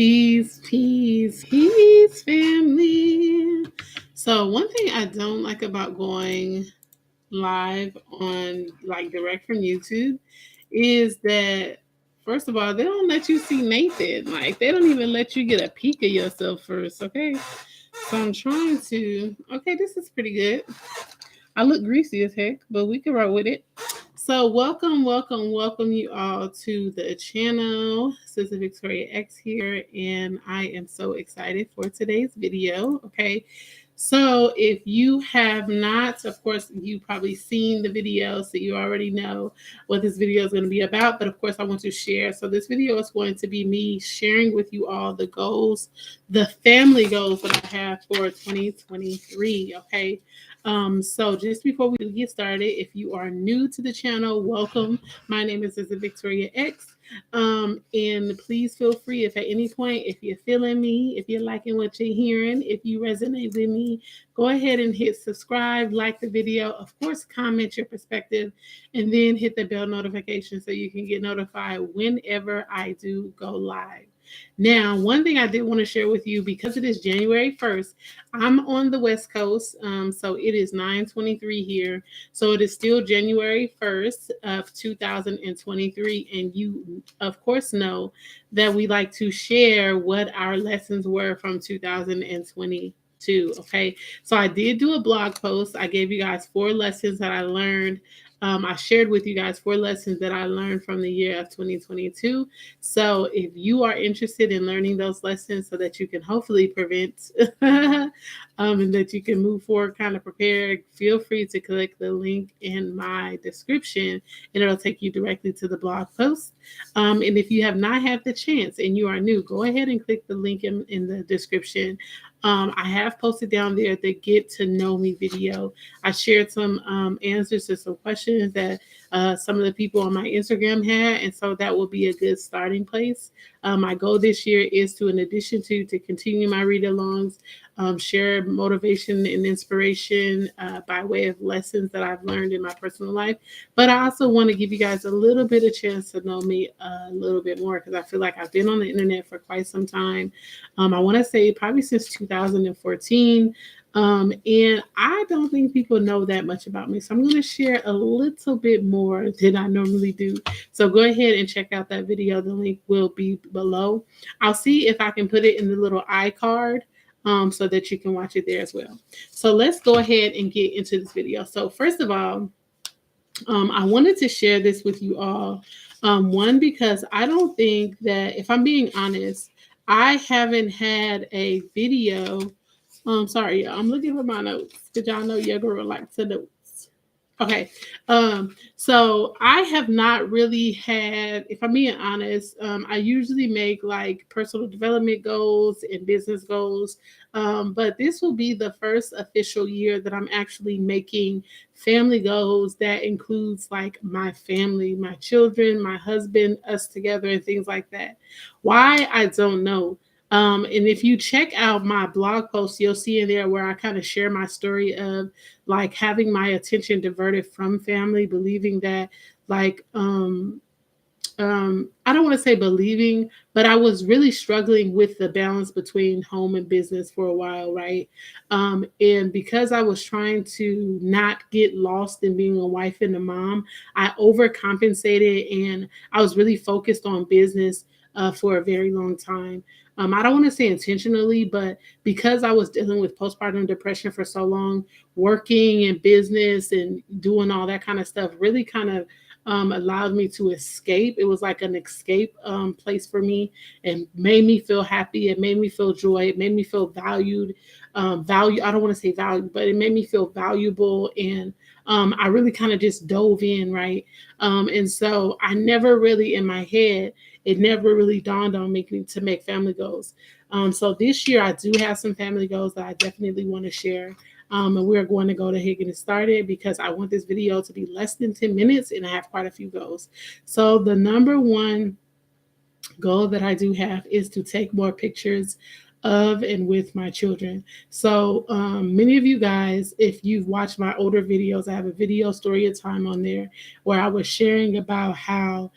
Peace, family. So one thing I don't like about going live on like direct from YouTube is that first of all, they don't let you see Nathan. Like they don't even let you get a peek of yourself first, okay? So I'm trying to this is pretty good. I look greasy as heck, but we can roll with it. So, welcome you all to the channel. Sister Victoria X here, and I am so excited for today's video. Okay, so if you have not, of course, you probably seen the video, so you already know what this video is going to be about. But of course, I want to share. So, this video is going to be me sharing with you all the goals, the family goals that I have for 2023. Okay. So just before we get started, if you are new to the channel, welcome. My name is Victoria X. And please feel free if at any point, if you're feeling me, if you're liking what you're hearing, if you resonate with me, go ahead and hit subscribe, like the video, of course, comment your perspective, and then hit the bell notification so you can get notified whenever I do go live. Now, one thing I did want to share with you, because it is January 1st, I'm on the West Coast, so it is 9:23 here. So it is still January 1st of 2023, and you, of course, know that we like to share what our lessons were from 2022. Okay, so I did do a blog post. I gave you guys 4 lessons that I learned. I shared with you guys 4 lessons that I learned from the year of 2022. So if you are interested in learning those lessons so that you can hopefully prevent and that you can move forward kind of prepared, feel free to click the link in my description and it'll take you directly to the blog post. And if you have not had the chance and you are new, go ahead and click the link in the description. I have posted down there the get to know me video. I shared some answers to some questions that some of the people on my Instagram had, and so that will be a good starting place. My goal this year is to, in addition to continue my read-alongs, share motivation and inspiration by way of lessons that I've learned in my personal life. But I also want to give you guys a little bit of chance to know me a little bit more because I feel like I've been on the internet for quite some time. I want to say probably since 2014. And I don't think people know that much about me. So I'm going to share a little bit more than I normally do. So go ahead and check out that video. The link will be below. I'll see if I can put it in the little iCard so that you can watch it there as well. So let's go ahead and get into this video. So first of all, I wanted to share this with you all. One, because I don't think that, if I'm being honest, I haven't had a video. Sorry, y'all. I'm looking for my notes because y'all know your girl likes to notes. Okay. So I have not really had, if I'm being honest, I usually make like personal development goals and business goals. But this will be the first official year that I'm actually making family goals that includes like my family, my children, my husband, us together, and things like that. Why? I don't know. And if you check out my blog post, you'll see in there where I kind of share my story of like having my attention diverted from family, believing that like I don't want to say believing, but I was really struggling with the balance between home and business for a while, right? And because I was trying to not get lost in being a wife and a mom, I overcompensated and I was really focused on business for a very long time. I don't want to say intentionally, but because I was dealing with postpartum depression for so long, working in business and doing all that kind of stuff really kind of allowed me to escape. It was like an escape place for me and made me feel happy. It made me feel joy. It made me feel valued. I don't want to say valued, but it made me feel valuable. And I really kind of just dove in, right? And so I never really in my head, it never really dawned on me to make family goals. So this year I do have some family goals that I definitely want to share. And we're going to go ahead and get started because I want this video to be less than 10 minutes and I have quite a few goals. So the number one goal that I do have is to take more pictures of and with my children. So many of you guys, if you've watched my older videos, I have a video story of time on there where I was sharing about how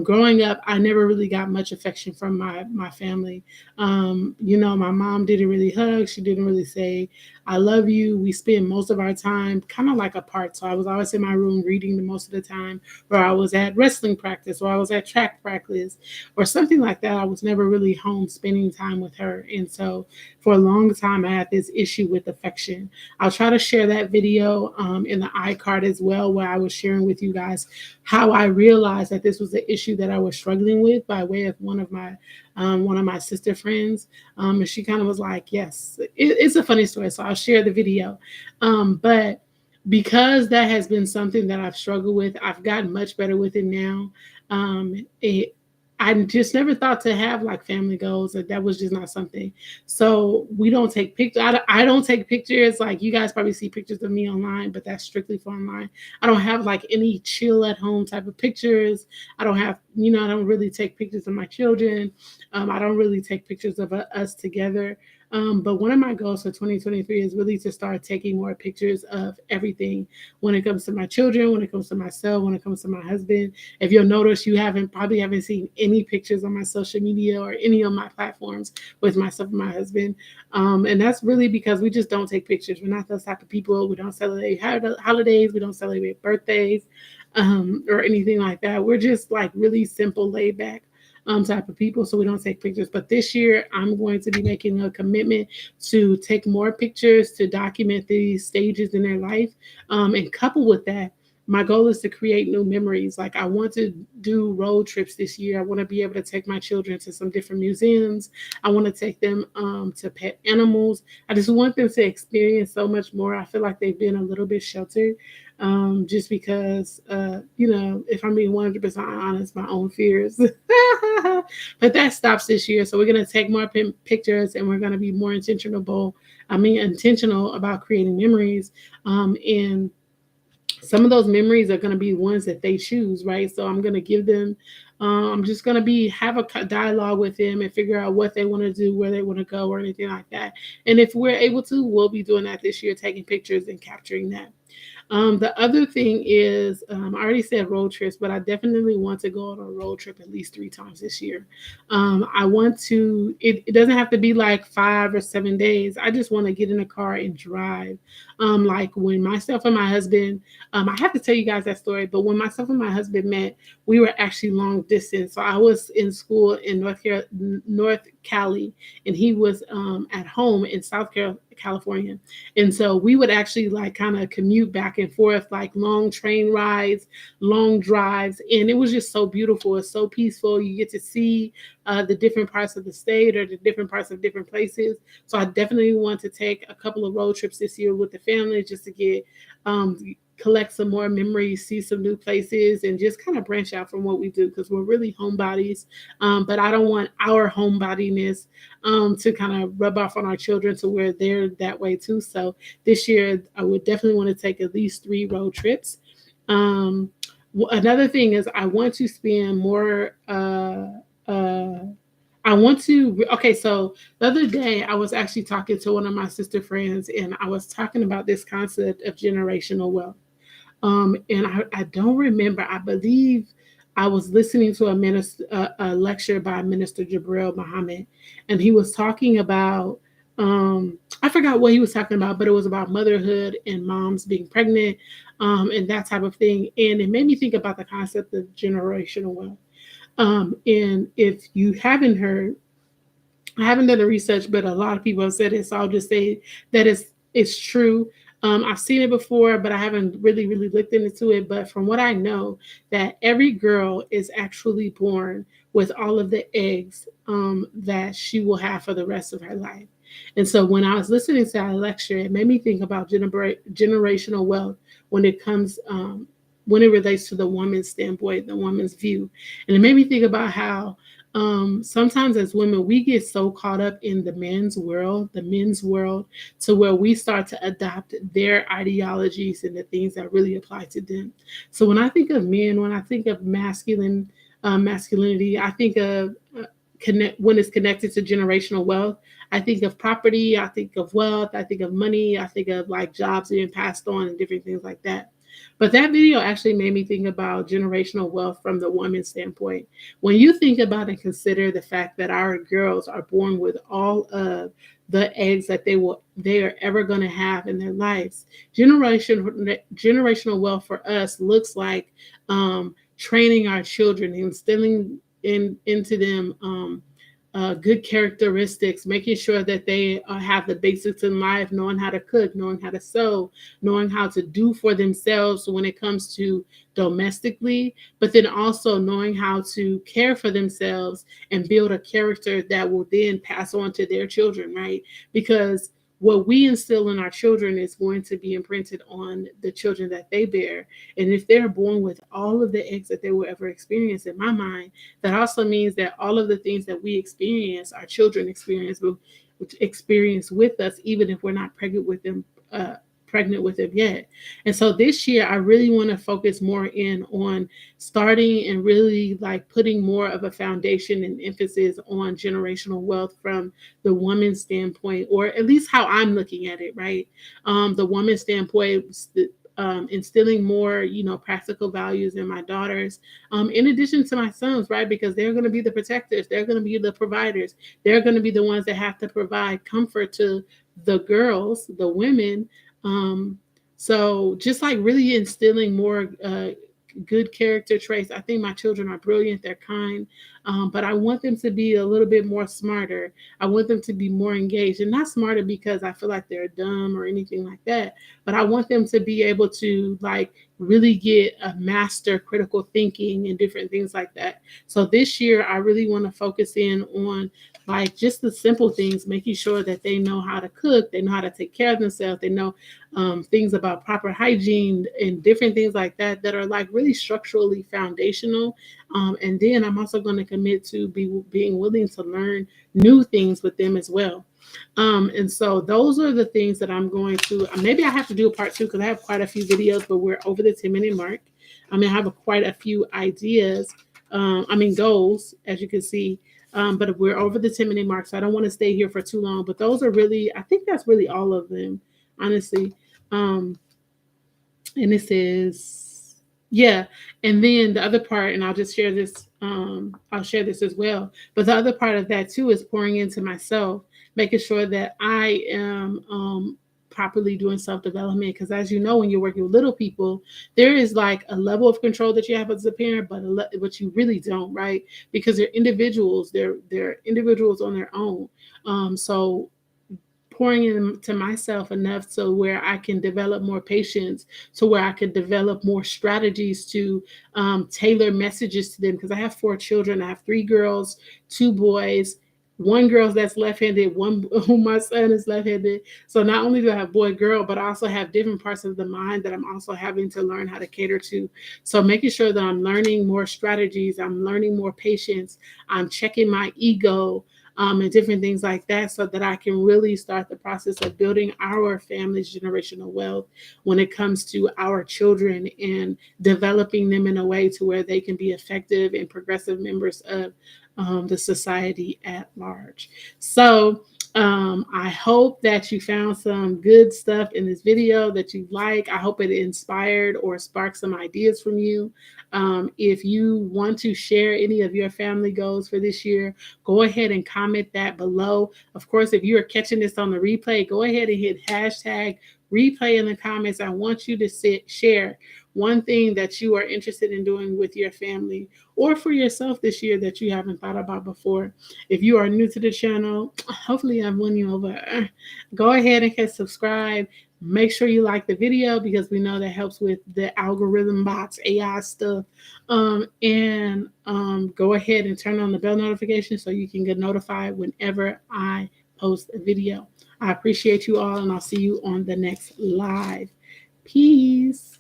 growing up, I never really got much affection from my family. My mom didn't really hug. She didn't really say, I love you. We spent most of our time kind of like apart. So I was always in my room reading the most of the time, or I was at wrestling practice, or I was at track practice, or something like that. I was never really home spending time with her. And so for a long time, I had this issue with affection. I'll try to share that video in the iCard as well, where I was sharing with you guys how I realized that this was an issue that I was struggling with by way of one of my sister friends. And she kind of was like, yes, it's a funny story. So I'll share the video. But because that has been something that I've struggled with, I've gotten much better with it now. It I just never thought to have like family goals. That was just not something. So we don't take pictures. I don't take pictures. Like you guys probably see pictures of me online, but that's strictly for online. I don't have like any chill at home type of pictures. I don't have, I don't really take pictures of my children. I don't really take pictures of us together. But one of my goals for 2023 is really to start taking more pictures of everything when it comes to my children, when it comes to myself, when it comes to my husband. If you'll notice, you probably haven't seen any pictures on my social media or any of my platforms with myself and my husband. And that's really because we just don't take pictures. We're not those type of people. We don't celebrate holidays. We don't celebrate birthdays or anything like that. We're just like really simple, laid back type of people, so we don't take pictures. But this year, I'm going to be making a commitment to take more pictures to document these stages in their life. And coupled with that, my goal is to create new memories. Like I want to do road trips this year. I want to be able to take my children to some different museums. I want to take them to pet animals. I just want them to experience so much more. I feel like they've been a little bit sheltered just because, if I'm being 100% honest, my own fears. But that stops this year. So we're going to take more pictures and we're going to be more intentional about creating memories. And some of those memories are going to be ones that they choose, right? So I'm going to give them, I'm just going to have a dialogue with them and figure out what they want to do, where they want to go, or anything like that. And if we're able to, we'll be doing that this year, taking pictures and capturing that. The other thing is, I already said road trips, but I definitely want to go on a road trip at least 3 times this year. I want to, it doesn't have to be like 5 or 7 days. I just want to get in a car and drive. Like when myself and my husband, I have to tell you guys that story, but when myself and my husband met, we were actually long distance. So I was in school in North Cali, and he was at home in California. And so we would actually like kind of commute back and forth, like long train rides, long drives. And it was just so beautiful. It's so peaceful. You get to see the different parts of the state or the different parts of different places. So I definitely want to take a couple of road trips this year with the family just to collect some more memories, see some new places, and just kind of branch out from what we do because we're really homebodies. But I don't want our homebodiness to kind of rub off on our children to where they're that way too. So this year, I would definitely want to take at least 3 road trips. Another thing is I want to spend more. I want to. Okay, so the other day I was actually talking to one of my sister friends, and I was talking about this concept of generational wealth. And I don't remember. I believe I was listening to a lecture by Minister Jabril Muhammad, and he was talking about. I forgot what he was talking about, but it was about motherhood and moms being pregnant, and that type of thing. And it made me think about the concept of generational wealth. And if you haven't heard, I haven't done the research, but a lot of people have said it. So I'll just say that it's true. I've seen it before, but I haven't really, really looked into it. But from what I know, that every girl is actually born with all of the eggs that she will have for the rest of her life. And so when I was listening to that lecture, it made me think about generational wealth when it comes when it relates to the woman's standpoint, the woman's view. And it made me think about how sometimes as women, we get so caught up in the men's world, to where we start to adopt their ideologies and the things that really apply to them. So when I think of men, when I think of masculinity, I think of when it's connected to generational wealth. I think of property, I think of wealth, I think of money, I think of like jobs being passed on and different things like that. But that video actually made me think about generational wealth from the woman's standpoint. When you think about and consider the fact that our girls are born with all of the eggs that they are ever going to have in their lives, generational wealth for us looks like training our children, instilling into them good characteristics, making sure that they have the basics in life, knowing how to cook, knowing how to sew, knowing how to do for themselves when it comes to domestically, but then also knowing how to care for themselves and build a character that will then pass on to their children, right? Because what we instill in our children is going to be imprinted on the children that they bear. And if they're born with all of the eggs that they will ever experience, in my mind, that also means that all of the things that we experience, our children experience with us, even if we're not pregnant with them. Pregnant with them yet. And so this year I really want to focus more in on starting and really like putting more of a foundation and emphasis on generational wealth from the woman's standpoint, or at least how I'm looking at it, right? The woman's standpoint, instilling more, practical values in my daughters, in addition to my sons, right? Because they're going to be the protectors, they're going to be the providers, they're going to be the ones that have to provide comfort to the girls, the women. So just like really instilling more good character traits. I think my children are brilliant. They're kind, but I want them to be a little bit more smarter. I want them to be more engaged, and not smarter because I feel like they're dumb or anything like that. But I want them to be able to like really get a master critical thinking and different things like that. So this year, I really want to focus in on like just the simple things, making sure that they know how to cook, they know how to take care of themselves, they know things about proper hygiene and different things like that that are like really structurally foundational. And then I'm also going to commit to being willing to learn new things with them as well. And so those are the things that I'm going to, maybe I have to do a part two because I have quite a few videos, but we're over the 10-minute mark. I have quite a few ideas, goals, as you can see. But we're over the 10-minute mark, so I don't want to stay here for too long. But those are really, I think that's really all of them, honestly. And this is, yeah. And then the other part, and I'll just share this, I'll share this as well. But the other part of that too is pouring into myself, making sure that I am properly doing self-development. Because as you know, when you're working with little people, there is like a level of control that you have as a parent, but you really don't, right? Because they're individuals, they're individuals on their own. So pouring into myself enough so where I can develop more patience, to where I can develop more strategies to tailor messages to them. Because I have 4 children. I have 3 girls, 2 boys, 1 girl that's left-handed, one my son is left-handed. So not only do I have boy, girl, but I also have different parts of the mind that I'm also having to learn how to cater to. So making sure that I'm learning more strategies, I'm learning more patience, I'm checking my ego, and different things like that, so that I can really start the process of building our family's generational wealth when it comes to our children and developing them in a way to where they can be effective and progressive members of the society at large. So I hope that you found some good stuff in this video that you like. I hope it inspired or sparked some ideas from you. If you want to share any of your family goals for this year, go ahead and comment that below. Of course, if you are catching this on the replay, go ahead and hit hashtag replay in the comments. I want you to share one thing that you are interested in doing with your family or for yourself this year that you haven't thought about before. If you are new to the channel, hopefully I've won you over. Go ahead and hit subscribe. Make sure you like the video because we know that helps with the algorithm bots, AI stuff. And go ahead and turn on the bell notification so you can get notified whenever I post a video. I appreciate you all, and I'll see you on the next live. Peace.